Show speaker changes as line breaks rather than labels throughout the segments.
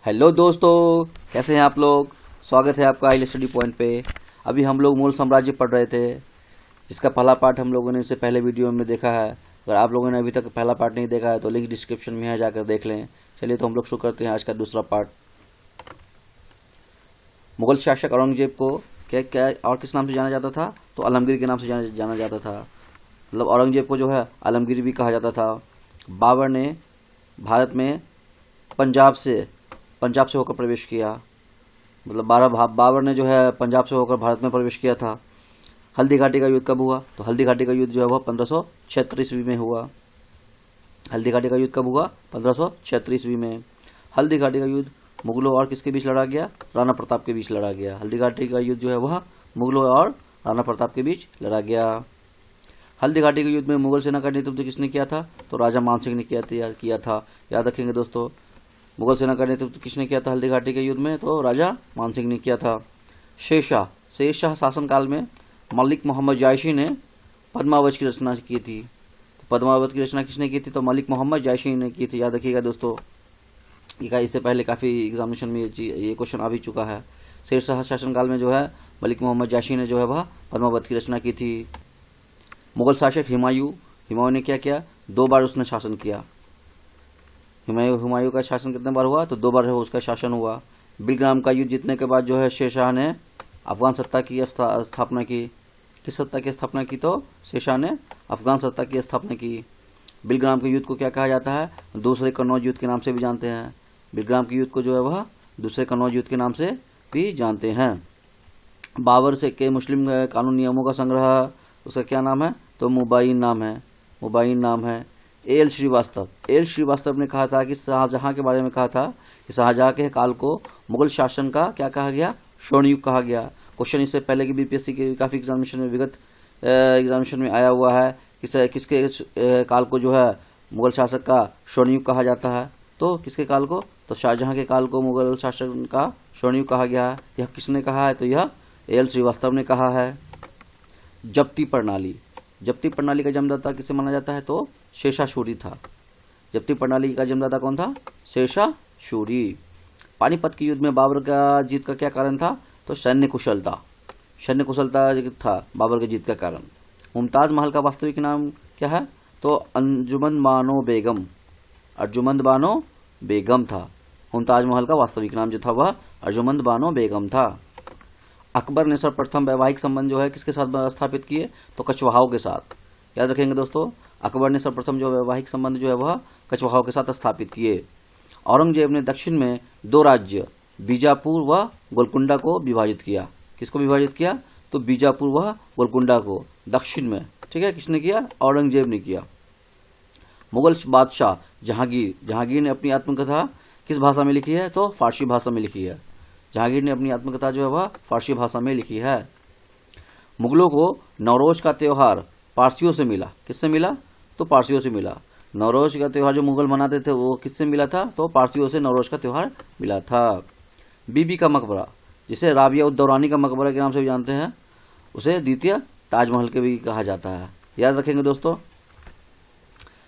Hello दोस्तों, कैसे हैं आप लोग। स्वागत है आपका आई स्टडी पॉइंट पे। अभी हम लोग मूल साम्राज्य पढ़ रहे थे, जिसका पहला पार्ट हम लोगों ने इससे पहले वीडियो में देखा है। अगर आप लोगों ने अभी तक पहला पार्ट नहीं देखा है तो लिंक डिस्क्रिप्शन में है, जाकर देख लें। चलिए तो हम लोग शुरू करते हैं आज का दूसरा पार्ट। मुगल शासक औरंगजेब को क्या क्या और किस नाम से जाना जाता था, तो आलमगीर के नाम से जाना जाता था। मतलब औरंगजेब को जो है आलमगीर भी कहा जाता था। बाबर ने भारत में पंजाब से होकर प्रवेश किया। मतलब बाबर ने जो है पंजाब से होकर भारत में प्रवेश किया था। हल्दी घाटी का युद्ध कब हुआ, तो हल्दी घाटी का युद्ध जो है वह 1576 ईस्वी में हुआ। हल्दी घाटी का युद्ध कब हुआ, 1576 ईस्वी में। हल्दी घाटी का युद्ध मुगलों और किसके बीच लड़ा गया, राणा प्रताप के बीच लड़ा गया। हल्दी घाटी का युद्ध जो है वह मुगलों और राणा प्रताप के बीच लड़ा गया। हल्दी घाटी के युद्ध में मुगल सेना का नेतृत्व किसने किया था, तो राजा मानसिंह ने किया था। याद रखेंगे दोस्तों, मुगल सेना का नेतृत्व किसने किया था हल्दी घाटी के युद्ध में, तो राजा मानसिंह ने किया था। शेरशाह शासनकाल में मलिक मोहम्मद जायशी ने पद्मावत की रचना की थी। तो पद्मावत की रचना किसने की थी, तो मलिक मोहम्मद जायशी ने की थी। याद रखिएगा दोस्तों, इससे पहले काफी एग्जामिनेशन में ये क्वेश्चन आ भी चुका है। शेरशाह शासनकाल में जो है मलिक मोहम्मद जायशी ने जो है वह पद्मावत की रचना की थी। मुगल शासक हुमायूं ने क्या किया, 2 बार उसने शासन किया। हुमायूं का शासन कितने बार हुआ, तो 2 बार उसका शासन हुआ। बिलग्राम का युद्ध जीतने के बाद जो है शेरशाह ने अफगान सत्ता की स्थापना की। किस सत्ता की स्थापना की, तो शेरशाह ने अफगान सत्ता की स्थापना की। बिलग्राम के युद्ध को क्या कहा जाता है, दूसरे कन्नौज युद्ध के नाम से भी जानते हैं। बिलग्राम के युद्ध को जो है वह दूसरे कन्नौज युद्ध के नाम से भी जानते हैं। बाबर से के मुस्लिम कानून नियमों का संग्रह, उसका क्या नाम है, तो मुबाइन नाम है। एल श्रीवास्तव ने कहा था कि शाहजहां के बारे में कहा था कि शाहजहां के काल को मुगल शासन का क्या कहा गया, स्वर्ण युग कहा गया। क्वेश्चन इससे पहले की बीपीएससी के काफी एग्जामिनेशन में विगत एग्जामिनेशन में आया हुआ है कि किसके काल को जो है मुगल शासक का स्वर्ण युग कहा जाता है, तो किसके काल को, तो शाहजहां के काल को मुगल शासन का स्वर्ण युग कहा गया है। यह किसने कहा है, तो यह एल श्रीवास्तव ने कहा है। जब्ती प्रणाली का जन्मदाता किसे माना जाता है, तो शेरशाह सूरी था। जब्ती प्रणाली का जन्मदाता कौन था, शेरशाह सूरी। पानीपत के युद्ध में बाबर का जीत का क्या कारण था, तो सैन्य कुशलता था बाबर के जीत का कारण। मुमताज महल का वास्तविक नाम क्या है, तो अंजुमन बानो बेगम था। मुमताज महल का वास्तविक नाम जो था वह अर्जुमंद बानो बेगम था। अकबर ने सर्वप्रथम वैवाहिक संबंध जो है किसके साथ स्थापित किए, तो कछवाहों के साथ। याद रखेंगे दोस्तों, अकबर ने सर्वप्रथम जो वैवाहिक संबंध जो है वह कछवाहों के साथ स्थापित किए। औरंगजेब ने दक्षिण में 2 राज्य बीजापुर व गोलकुंडा को विभाजित किया। किसको विभाजित किया, तो बीजापुर व गोलकुंडा को दक्षिण में। ठीक है, किसने किया, औरंगजेब ने किया। मुगल बादशाह जहांगीर ने अपनी आत्मकथा किस भाषा में लिखी है, तो फारसी भाषा में लिखी है। जहांगीर ने अपनी आत्मकथा जो है वह फारसी भाषा में लिखी है। मुगलों को नवरोज का त्योहार पारसियों से मिला। किससे मिला, तो पारसियों से मिला। नवरोज का त्योहार जो मुगल मनाते थे वो किससे मिला था, तो पारसियों से नवरोज का त्योहार मिला था। बीबी का मकबरा, जिसे राबिया उद दौरानी का मकबरा के नाम से भी जानते हैं, उसे द्वितीय ताजमहल के भी कहा जाता है। याद रखेंगे दोस्तों,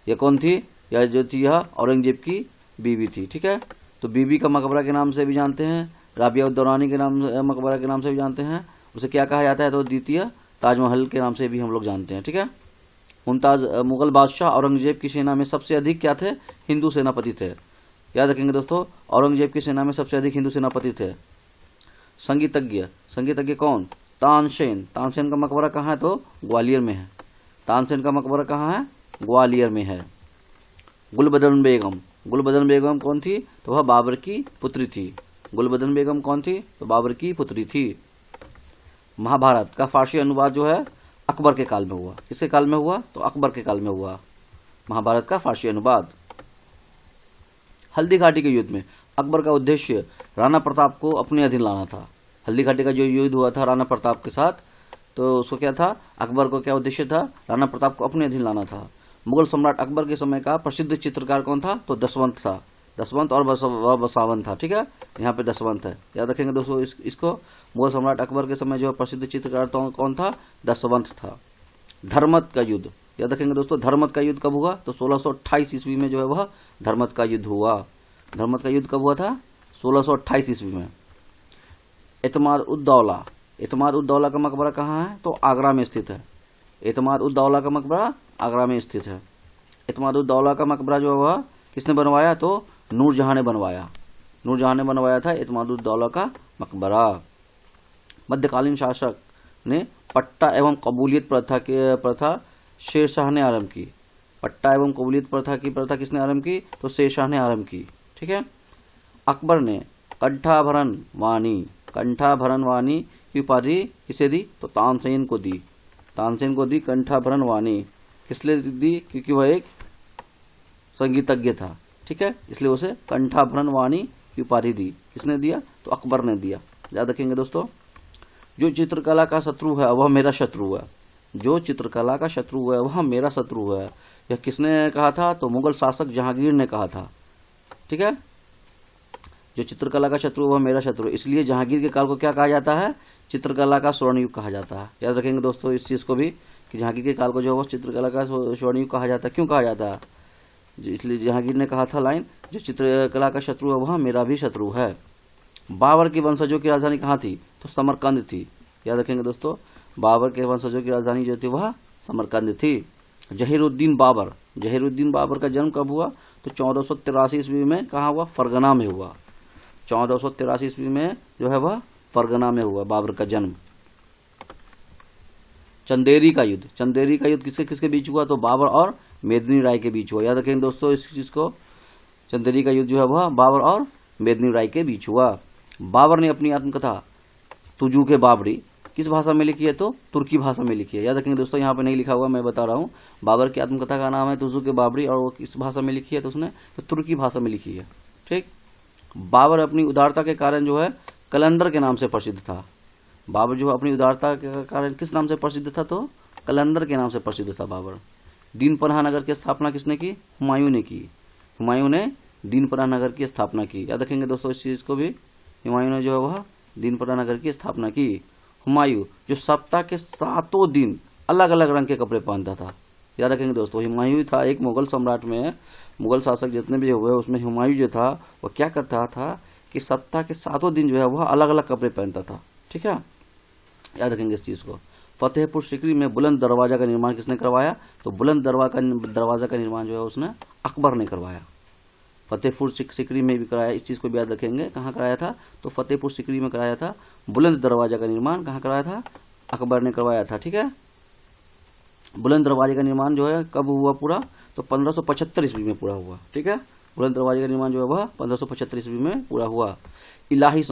यह कौन थी, यह जो थी यह औरंगजेब की बीबी थी। ठीक है, तो बीबी का मकबरा के नाम से भी जानते हैं, राबिया उद दौरानी के नाम मकबरा के नाम से भी जानते हैं। उसे क्या कहा जाता है, तो द्वितीय ताजमहल के नाम से भी हम लोग जानते हैं। ठीक है, मुगल बादशाह औरंगजेब की सेना में सबसे अधिक क्या थे, हिंदू सेनापति थे। याद रखेंगे दोस्तों, औरंगजेब की सेना में सबसे अधिक हिंदू सेनापति थे। संगीतज्ञ कौन, तानसेन का मकबरा कहाँ है, तो ग्वालियर में है। तानसेन का मकबरा कहाँ है, ग्वालियर में है। गुलबदन बेगम कौन थी, तो वह बाबर की पुत्री थी। गुलबदन बेगम कौन थी, तो बाबर की पुत्री थी। महाभारत का फारसी अनुवाद जो है अकबर के काल में हुआ। किसके काल में हुआ, तो अकबर के काल में हुआ महाभारत का फारसी अनुवाद। हल्दी घाटी के युद्ध में अकबर का उद्देश्य राणा प्रताप को अपने अधीन लाना था। हल्दी घाटी का जो युद्ध हुआ था राणा प्रताप के साथ, तो उसको क्या था, अकबर को क्या उद्देश्य था, राणा प्रताप को अपने अधीन लाना था। मुगल सम्राट अकबर के समय का प्रसिद्ध चित्रकार कौन था, तो दसवंत था। दसवंत और बसावन था। ठीक है, यहाँ पे दसवंत है, याद रखेंगे दोस्तों इसको। मुगल सम्राट अकबर के समय जो प्रसिद्ध चित्रकार कौन था, दसवंत था। धर्मत का युद्ध, याद रखेंगे दोस्तों, धर्मत का युद्ध कब हुआ, तो 1628 ईस्वी में जो है वह धर्मत का युद्ध हुआ। धर्मत का युद्ध कब हुआ था, 1628 ईस्वी में। एतमाद-उद-दौला, एतमाद-उद-दौला का मकबरा कहाँ है? तो आगरा में स्थित है। एतमाद-उद-दौला का मकबरा आगरा में स्थित है। एतमाद-उद-दौला का मकबरा जो हुआ किसने बनवाया? तो नूरजहां ने बनवाया। नूरजहां ने बनवाया था एतमाद-उद-दौला का मकबरा। मध्यकालीन शासक ने पट्टा एवं कबूलियत प्रथा शेरशाह ने आरंभ की। पट्टा एवं कबूलियत प्रथा की प्रथा किसने आरंभ की? तो शेरशाह ने आरंभ की। ठीक है। अकबर ने कंठाभरण वाणी की उपाधि किसे दी? तो तानसेन को दी। तानसेन को दी कंठाभरण वाणी। किसलिए दी? क्योंकि वह एक संगीतज्ञ था। ठीक है, इसलिए उसे कंठाभरण वाणी की उपाधि दी। किसने दिया? तो अकबर ने दिया। याद रखेंगे दोस्तों। जो चित्रकला का शत्रु है वह मेरा शत्रु है। जो चित्रकला का शत्रु है वह मेरा शत्रु है। यह किसने कहा था? तो मुगल शासक जहांगीर ने कहा था। ठीक है। जो चित्रकला का शत्रु वह मेरा शत्रु, इसलिए जहांगीर के काल को क्या कहा जाता है? चित्रकला का स्वर्ण युग कहा जाता है। याद रखेंगे दोस्तों इस चीज को भी कि जहांगीर के काल को जो है चित्रकला का स्वर्ण युग कहा जाता है। क्यों कहा जाता है? इसलिए जहांगीर ने कहा था लाइन, जो चित्रकला का शत्रु है वह मेरा भी शत्रु है। बाबर के वंशजों की राजधानी कहाँ थी? तो समरकंद थी। याद रखेंगे दोस्तों, बाबर के वंशजों की राजधानी जो थी वह समरकंद थी। जहीरुद्दीन बाबर का जन्म कब हुआ? तो 1483 ईस्वी में कहाँ हुआ? फरगना में हुआ। 1483 ईस्वी में जो है वह फरगना में हुआ बाबर का जन्म। चंदेरी का युद्ध किसके किसके बीच हुआ? तो बाबर और मेदिनी राय के बीच हुआ। याद रखेंगे दोस्तों इस चीज को। चंदेरी का युद्ध जो है वह बाबर और मेदिनी राय के बीच हुआ। बाबर ने अपनी आत्मकथा तुजू के बाबरी किस भाषा में लिखी है? तो तुर्की भाषा में लिखी है। याद रखेंगे दोस्तों, यहाँ पे नहीं लिखा हुआ, मैं बता रहा हूँ। बाबर की आत्मकथा का नाम है तुजू के बाबरी और वो किस भाषा में लिखी है? तो उसने तो तुर्की भाषा में लिखी है। ठीक। बाबर अपनी उदारता के कारण जो है कलंदर के नाम से प्रसिद्ध था। बाबर जो अपनी उदारता के कारण किस नाम से प्रसिद्ध था? तो कलंदर के नाम से प्रसिद्ध था बाबर। दीन पनाह नगर की स्थापना किसने की? हुमायूं ने की। हुमायूं ने दीन पनाह नगर की स्थापना की। याद रखेंगे दोस्तों इस चीज को भी। हुमायूं ने जो है वह दीन पनाह नगर की स्थापना की। हुमायूं जो सप्ताह के 7 दिन अलग अलग रंग के कपड़े पहनता था। याद रखेंगे दोस्तों, हुमायूं था एक मुगल सम्राट में, मुगल शासक जितने भी हुए उसमें हुमायूं जो था वह क्या करता था कि सप्ताह के 7 दिन जो है वह अलग अलग कपड़े पहनता था। ठीक है, याद रखेंगे इस चीज को। फतेहपुर सीकरी में बुलंद दरवाजा का निर्माण किसने करवाया? तो बुलंद दरवाजा का निर्माण जो है उसने अकबर ने करवाया। फतेहपुर सीकरी में भी कराया, इस चीज को भी याद रखेंगे। कहाँ कराया था? तो फतेहपुर सीकरी में कराया था। बुलंद दरवाजा का निर्माण कहाँ कराया था? अकबर ने करवाया था। ठीक है, बुलंद दरवाजे का निर्माण जो है कब हुआ पूरा? तो 1575 ईस्वी में पूरा हुआ। ठीक है, बुलंद दरवाजे का निर्माण जो है वह 1575 ईस्वी में पूरा हुआ। इलाही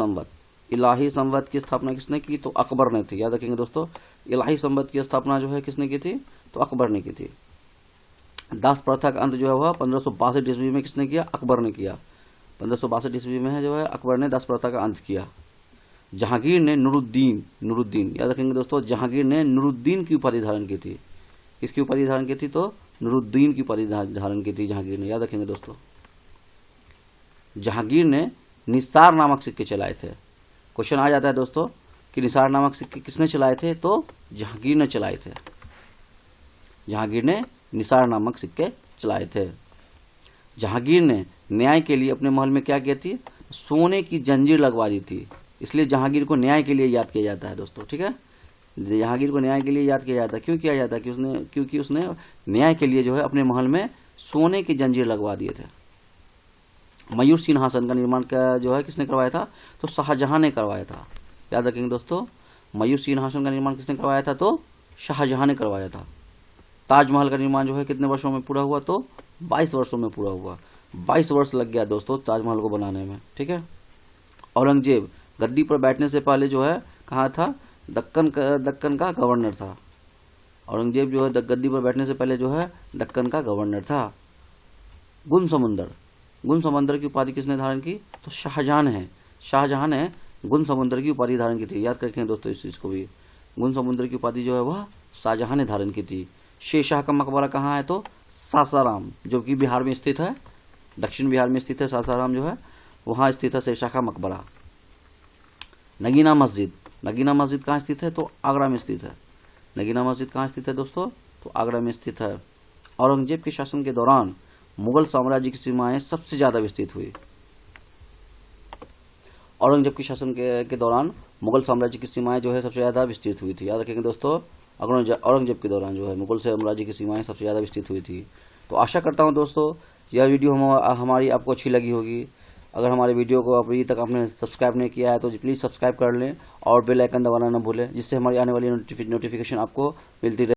संवत की स्थापना किसने की? तो अकबर ने थी। याद रखेंगे दोस्तों, इलाही संवत की स्थापना जो है किसने की थी? तो अकबर ने की थी। दास प्रथा का अंत जो है वह 1562 ईस्वी में किसने किया? अकबर ने किया। 1562 ईस्वी में है जो है अकबर ने दास प्रथा का अंत किया। जहांगीर ने नूरुद्दीन, याद रखेंगे दोस्तों, जहांगीर ने नूरुद्दीन की उपाधि धारण की थी। किसकी उपाधि धारण की थी? तो नूरुद्दीन की उपाधि धारण की थी जहांगीर ने। याद रखेंगे दोस्तों, जहांगीर ने निसार नामक सिक्के चलाए थे। क्वेश्चन आ जाता है दोस्तों कि निसार नामक सिक्के किसने चलाए थे? तो जहांगीर ने चलाए थे। जहांगीर ने निसार नामक सिक्के चलाए थे। जहांगीर ने न्याय के लिए अपने महल में क्या किया थी? सोने की जंजीर लगवा दी थी। इसलिए जहांगीर को न्याय के लिए याद किया जाता है दोस्तों। ठीक है, जहांगीर को न्याय के लिए याद किया जाता है। क्यों किया जाता है? क्योंकि उसने न्याय के लिए जो है अपने महल में सोने की जंजीर लगवा दिए थे। मयूर सिंहासन का निर्माण जो है किसने करवाया था? तो शाहजहां ने करवाया था। याद रखेंगे दोस्तों, मयूर सिंहासन का निर्माण किसने करवाया था? तो शाहजहां ने करवाया था। ताजमहल का निर्माण जो है कितने वर्षों में पूरा हुआ? तो 22 वर्षों में पूरा हुआ। 22 वर्ष लग गया दोस्तों ताजमहल को बनाने में। ठीक है, औरंगजेब गद्दी पर बैठने से पहले जो है कहाँ था? दक्कन का गवर्नर था। औरंगजेब जो है गद्दी पर बैठने से पहले जो है दक्कन का गवर्नर था। गुण समंदर की उपाधि किसने धारण की? तो शाहजहां ने गुण समुद्र की उपाधि धारण की थी। याद रखें दोस्तों इस चीज को भी। गुण समुद्र की उपाधि जो है वह शाहजहां ने धारण की थी। शेरशाह का मकबरा कहाँ है? तो सासाराम, जो कि बिहार में स्थित है, दक्षिण बिहार में स्थित है। सासाराम जो है वहां स्थित है शेरशाह का मकबरा। नगीना मस्जिद कहाँ स्थित है? तो आगरा में स्थित है। नगीना मस्जिद कहाँ स्थित है दोस्तों? तो आगरा में स्थित है। औरंगजेब के शासन के दौरान मुगल साम्राज्य की सीमाएं सबसे ज्यादा विस्तृत हुई। औरंगजेब के शासन के दौरान मुगल साम्राज्य की सीमाएं जो है सबसे ज़्यादा विस्तृत हुई थी। याद रखेंगे दोस्तों, औरंगजेब के दौरान जो है मुगल साम्राज्य की सीमाएं सबसे ज़्यादा विस्तृत हुई थी। तो आशा करता हूं दोस्तों यह वीडियो हमारी आपको अच्छी लगी होगी। अगर हमारे वीडियो को अभी तक आपने सब्सक्राइब नहीं किया है तो प्लीज़ सब्सक्राइब कर लें और बेल आइकन दबाना न भूलें, जिससे हमारी आने वाली नोटिफिकेशन आपको मिलती रहे।